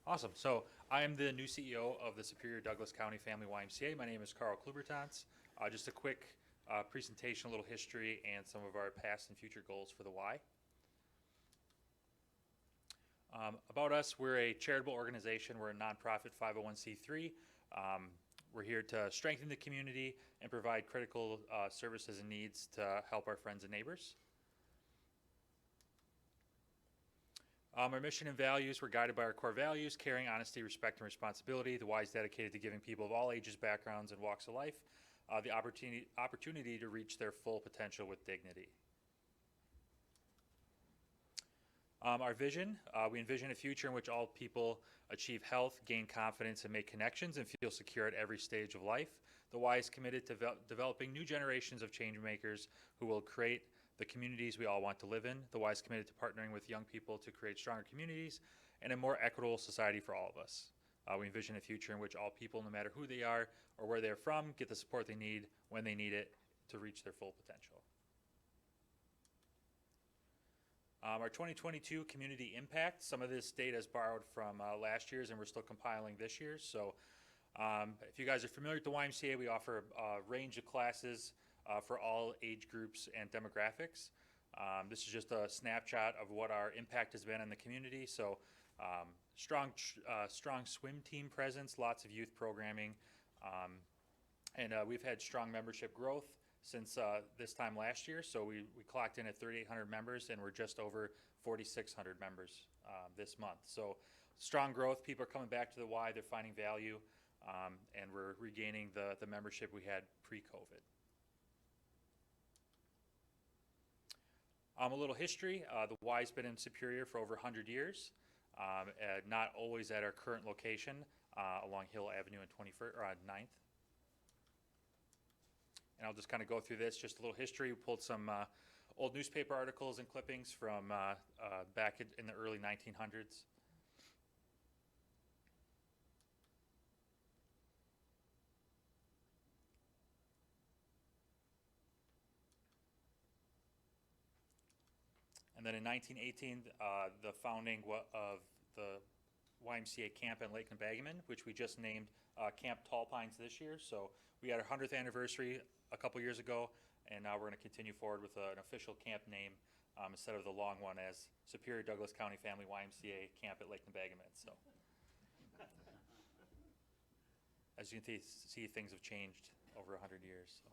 Awesome. So I am the new CEO of the Superior Douglas County Family YMCA. My name is Klubertanz. Just a quick presentation, a little history, and some of our past and future goals for the Y. About us, we're a charitable organization. We're a nonprofit 501c3. We're here to strengthen the community and provide critical services and needs to help our friends and neighbors. Our mission and values were guided by our core values: caring, honesty, respect, and responsibility. The Y is dedicated to giving people of all ages, backgrounds, and walks of life the opportunity to reach their full potential with dignity. Our vision, we envision a future in which all people achieve health, gain confidence, and make connections, and feel secure at every stage of life. The Y is committed to developing new generations of change makers who will create the communities we all want to live in. The Y is committed to partnering with young people to create stronger communities and a more equitable society for all of us. We envision a future in which all people, no matter who they are or where they're from, get the support they need when they need it to reach their full potential. Our 2022 community impact, some of this data is borrowed from last year's, and we're still compiling this year's. So if you guys are familiar with the YMCA, we offer a range of classes for all age groups and demographics. This is just a snapshot of what our impact has been in the community. So strong swim team presence, lots of youth programming, and we've had strong membership growth since this time last year. So we clocked in at 3,800 members, and we're just over 4,600 members this month. So strong growth. People are coming back to the Y. They're finding value, and we're regaining the membership we had pre-COVID. A little history. The Y's been in Superior for over 100 years, not always at our current location along Hill Avenue and 9th. And I'll just kind of go through this, just a little history. We pulled some old newspaper articles and clippings from back in the early 1900s. And then in 1918, the founding of the YMCA camp in Lake Nebagaman, which we just named Camp Tall Pines this year. So we had our 100th anniversary a couple years ago, and now we're going to continue forward with an official camp name instead of the long one as Superior Douglas County Family YMCA Camp at Lake Nebagaman. So as you can see, things have changed over 100 years. So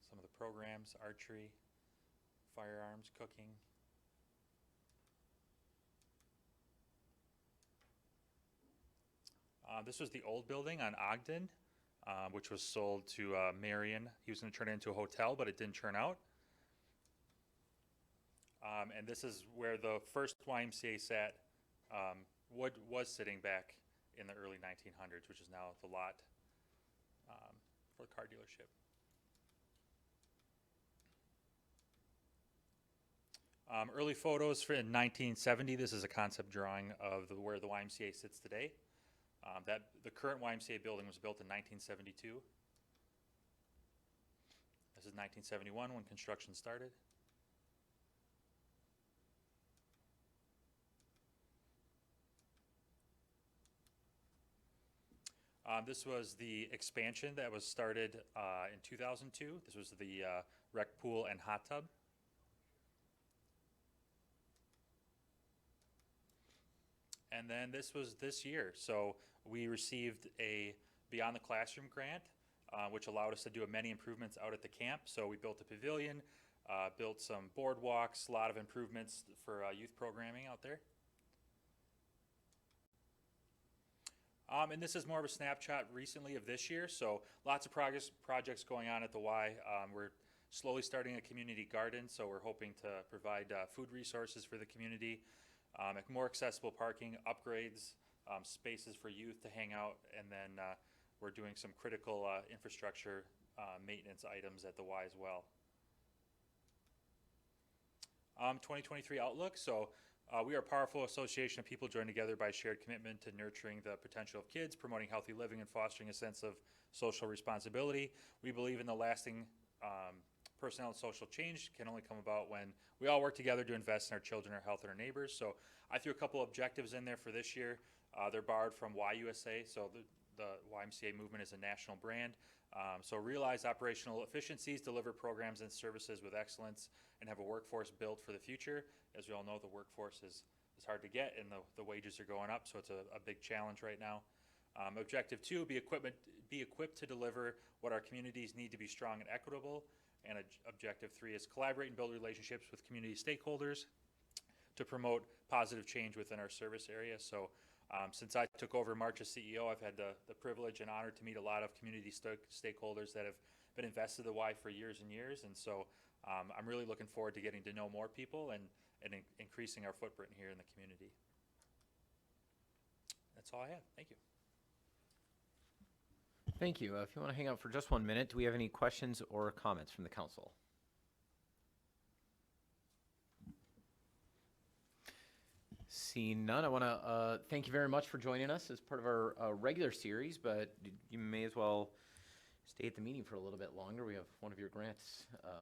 some of the programs: archery, firearms, cooking. This was the old building on Ogden, which was sold to Marion. He was going to turn it into a hotel, but it didn't turn out. And this is where the first YMCA sat, was sitting back in the early 1900s, which is now the lot for the car dealership. Early photos in 1970. This is a concept drawing of where the YMCA sits today. The current YMCA building was built in 1972. This is 1971 when construction started. This was the expansion that was started in 2002. This was the rec pool and hot tub. And then this was this year. So we received a Beyond the Classroom grant, which allowed us to do many improvements out at the camp. So we built a pavilion, built some boardwalks, a lot of improvements for youth programming out there. And this is more of a snapshot recently of this year. So lots of projects going on at the Y. We're slowly starting a community garden, so we're hoping to provide food resources for the community. More accessible parking, upgrades, spaces for youth to hang out, and then we're doing some critical infrastructure maintenance items at the Y as well. 2023 outlook. So we are a powerful association of people joined together by shared commitment to nurturing the potential of kids, promoting healthy living, and fostering a sense of social responsibility. We believe in the lasting Personal and social change can only come about when we all work together to invest in our children, our health, and our neighbors. So I threw a couple objectives in there for this year. They're borrowed from YUSA, so the YMCA movement is a national brand. So realize operational efficiencies, deliver programs and services with excellence, and have a workforce built for the future. As we all know, the workforce is hard to get, and the wages are going up, so it's a big challenge right now. Objective 2, be equipped to deliver what our communities need to be strong and equitable. And objective 3 is collaborate and build relationships with community stakeholders to promote positive change within our service area. So since I took over March as CEO, I've had the privilege and honor to meet a lot of community stakeholders that have been invested in the Y for years and years. And so I'm really looking forward to getting to know more people and increasing our footprint here in the community. That's all I have. Thank you. Thank you. If you want to hang out for just 1 minute, do we have any questions or comments from the council? Seeing none, I want to thank you very much for joining us as part of our regular series, but you may as well stay at the meeting for a little bit longer. We have one of your grants